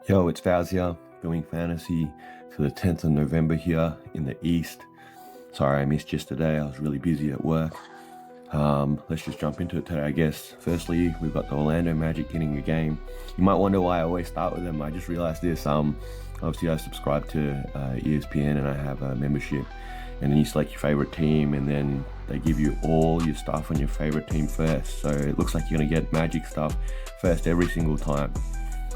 Yo, it's Vaz here, doing fantasy for the 10th of November here in the East. Sorry I missed yesterday, I was really busy at work. Let's just jump into it today, I guess. Firstly, we've got the Orlando Magic getting a game. You might wonder why I always start with them. I just realized this. Obviously I subscribe to ESPN and I have a membership. And then you select your favorite team and then they give you all your stuff on your favorite team first. So it looks like you're going to get Magic stuff first every single time.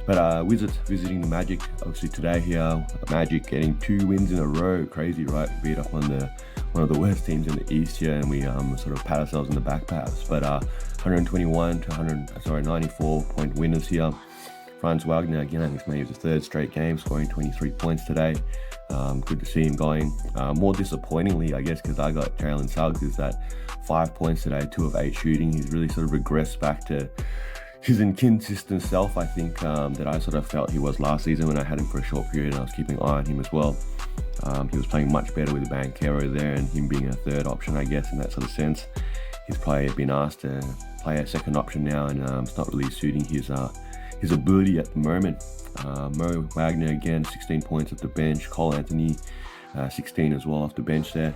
But Wizards visiting the Magic, obviously today here, Magic getting 2 wins in a row. Crazy, right? Beat up on one of the worst teams in the East here, and we sort of pat ourselves in the back perhaps. But 121 to 94 point winners here. Franz Wagner, again, I think it's maybe his third straight game, scoring 23 points today. Good to see him going. More disappointingly, I guess, because I got Jalen Suggs, is that 5 points today, 2 of 8 shooting. He's really sort of regressed back to his inconsistent self, I think, that I sort of felt he was last season when I had him for a short period and I was keeping an eye on him as well. He was playing much better with Banchero there and him being a third option, I guess, in that sort of sense. He's probably been asked to play a second option now, and it's not really suiting his ability at the moment. Mo Wagner, again, 16 points at the bench. Cole Anthony, 16 as well off the bench there.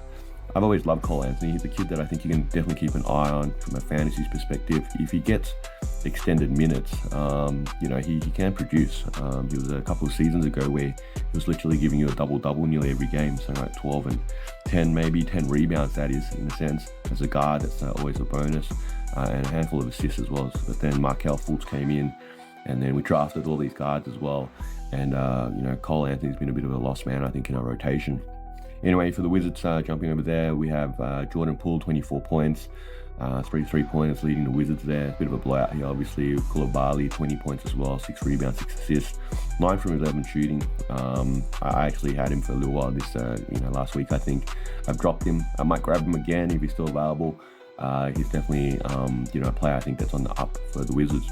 I've always loved Cole Anthony. He's a kid that I think you can definitely keep an eye on from a fantasy perspective. If he gets extended minutes, he can produce. He was a couple of seasons ago where he was literally giving you a double-double nearly every game, so like 12 and 10, maybe 10 rebounds, that is, in a sense. As a guard, that's always a bonus, and a handful of assists as well. But then Markelle Fultz came in, and then we drafted all these guards as well. And, Cole Anthony's been a bit of a lost man, I think, in our rotation. Anyway, for the Wizards, jumping over there, we have Jordan Poole, 24 points, 3-3-pointers leading the Wizards there. Bit of a blowout here, obviously. Koulibaly, 20 points as well, 6 rebounds, 6 assists, 9 from 11 shooting. I actually had him for a little while last week, I think. I've dropped him. I might grab him again if he's still available. He's definitely, a player I think that's on the up for the Wizards.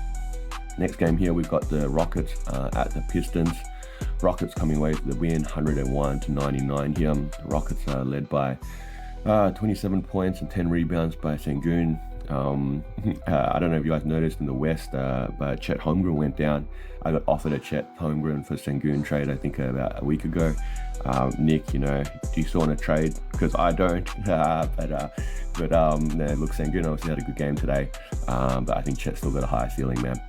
Next game here, we've got the Rockets at the Pistons. Rockets coming away with the win, 101 to 99 here. The Rockets are led by 27 points and 10 rebounds by Sengun. I don't know if you guys noticed in the West, but Chet Holmgren went down. I got offered a Chet Holmgren for Sengun trade, I think, about a week ago. Nick, do you still want to trade? Because I don't. Look, Sengun obviously had a good game today, but I think Chet's still got a higher ceiling, man.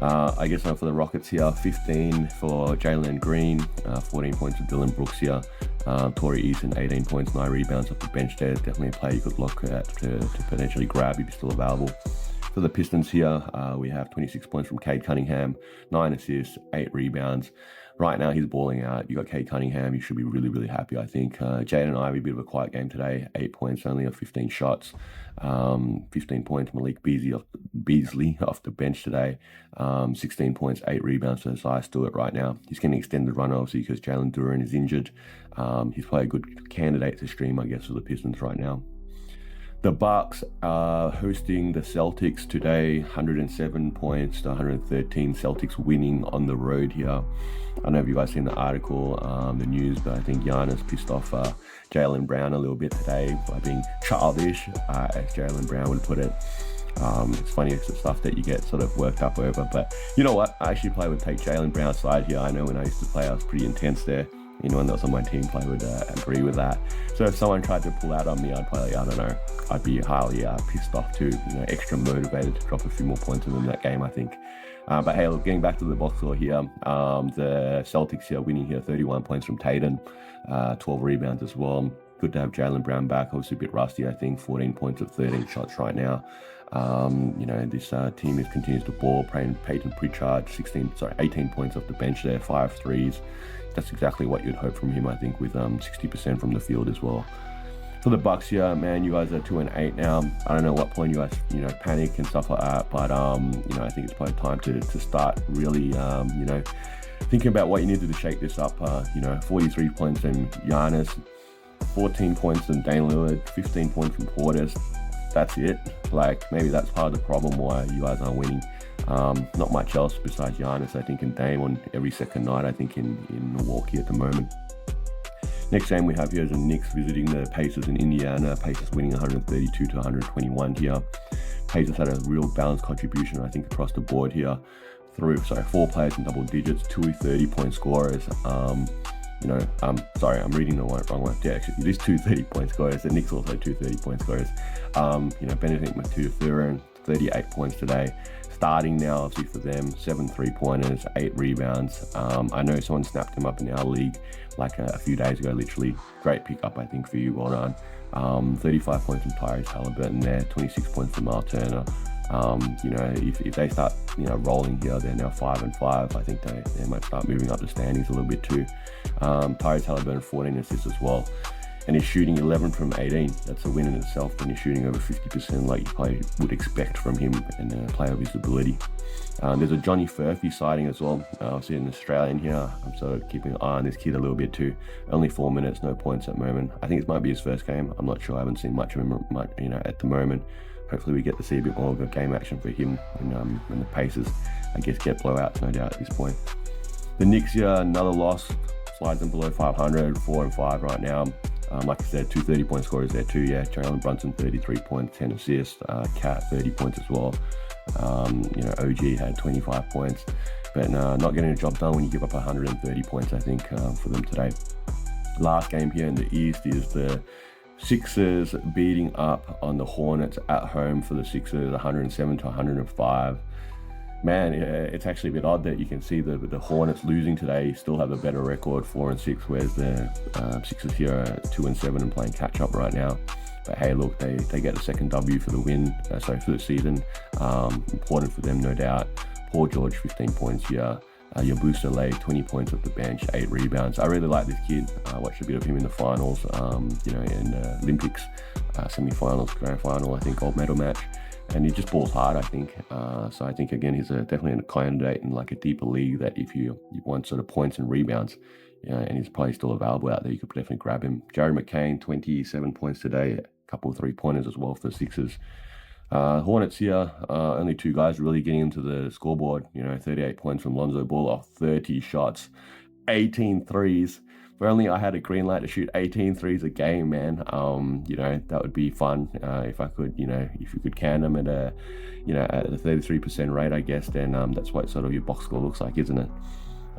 I guess for the Rockets here, 15 for Jalen Green, 14 points for Dylan Brooks here. Torrey Eason, 18 points, 9 rebounds off the bench there. Definitely a player you could look at to potentially grab if he's still available. For the Pistons here, we have 26 points from Cade Cunningham, 9 assists, 8 rebounds. Right now, he's balling out. You got Cade Cunningham. You should be really, really happy, I think. Jaden Ivey, a bit of a quiet game today. 8 points, only of 15 shots. 15 points. Malik Beasley off the bench today. 16 points, 8 rebounds for Isaiah Stewart right now. He's getting extended run, obviously, because Jalen Duren is injured. He's probably a good candidate to stream, I guess, for the Pistons right now. The Bucks are hosting the Celtics today, 107 points to 113. Celtics winning on the road here. I don't know if you guys seen the article, the news, but I think Giannis pissed off Jaylen Brown a little bit today by being childish, as Jaylen Brown would put it. It's funny, it's the stuff that you get sort of worked up over. But you know what? I actually would take Jaylen Brown's side here. I know when I used to play, I was pretty intense there. Anyone that was on my team play would agree with that. So if someone tried to pull out on me, I'd be highly pissed off too, extra motivated to drop a few more points in that game, I think. But hey, look, getting back to the box score here, the Celtics here winning here, 31 points from Tatum, 12 rebounds as well. Good to have Jaylen Brown back, obviously a bit rusty, I think, 14 points of 13 shots right now. This team continues to ball. Peyton Pritchard, 18 points off the bench there, 5 threes. That's exactly what you'd hope from him, I think, with 60% from the field as well. For the Bucks here, man, you guys are 2-8 now. I don't know what point you guys, panic and stuff like that, but I think it's probably time to start really, thinking about what you need to shake this up. 43 points from Giannis, 14 points from Dame Lillard, 15 points from Portis. That's it. Maybe that's part of the problem why you guys aren't winning. Not much else besides Giannis, I think, and Dame on every second night, I think, in Milwaukee at the moment. Next game we have here is the Knicks visiting the Pacers in Indiana. Pacers winning 132 to 121 here. Pacers had a real balanced contribution, I think, across the board here. 4 players in double digits, 2 30-point scorers. Sorry, I'm reading the wrong one. Yeah, actually, it is 2 30-point scorers. The Knicks also 2 30-point scorers. Benedict Mathurin, 38 points today. Starting now, obviously, for them, 7 3-pointers, 8 rebounds. I know someone snapped him up in our league like a few days ago, literally. Great pickup, I think, for you. Well done. 35 points from Tyrese Halliburton there, 26 points from Miles Turner. If they start, rolling here, they're now 5-5. I think they might start moving up the standings a little bit too. Tyrese Halliburton, 14 assists as well. And he's shooting 11 from 18. That's a win in itself when he's shooting over 50% like you probably would expect from him and a player of his ability. There's a Johnny Furphy sighting as well. Obviously an Australian here. I'm sort of keeping an eye on this kid a little bit too. Only 4 minutes, no points at the moment. I think this might be his first game. I'm not sure. I haven't seen much of him, at the moment. Hopefully we get to see a bit more of a game action for him when the Pacers, I guess, get blowouts, no doubt, at this point. The Knicks here, another loss. Slides them below 500, 4-5 right now. Like I said, 2 30-point scorers there too. Yeah, Jalen Brunson, 33 points, 10 assists. Cat, 30 points as well. OG had 25 points. But not getting a job done when you give up 130 points, I think, for them today. Last game here in the East is the Sixers beating up on the Hornets at home for the Sixers, 107-105. Man, it's actually a bit odd that you can see the Hornets losing today still have a better record, 4-6, whereas the Sixers here are 2-7 and playing catch up right now. But hey, look, they get a second W for the win, for the season. Important for them, no doubt. Paul George, 15 points here. Yabusele lay 20 points off the bench, 8 rebounds. I really like this kid. I watched a bit of him in the finals, in the Olympics, semi-finals, grand final, I think, gold medal match. And he just balls hard, I think. So I think, again, he's definitely a candidate in like a deeper league that if you want sort of points and rebounds, and he's probably still available out there, you could definitely grab him. Jared McCain, 27 points today, a couple of 3-pointers as well for the Sixers. Hornets here, only 2 guys really getting into the scoreboard. 38 points from Lonzo Ball off 30 shots, 18 threes. If only I had a green light to shoot 18 threes a game, man. That would be fun. If I could, if you could can them at a 33% rate, I guess, then that's what sort of your box score looks like, isn't it?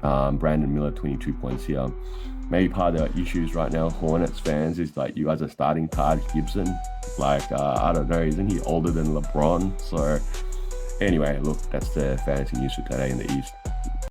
Brandon Miller, 22 points here. Maybe part of the issues right now, Hornets fans, is like you guys are starting Taj Gibson. I don't know, isn't he older than LeBron? So anyway, look, that's the fantasy news for today in the East.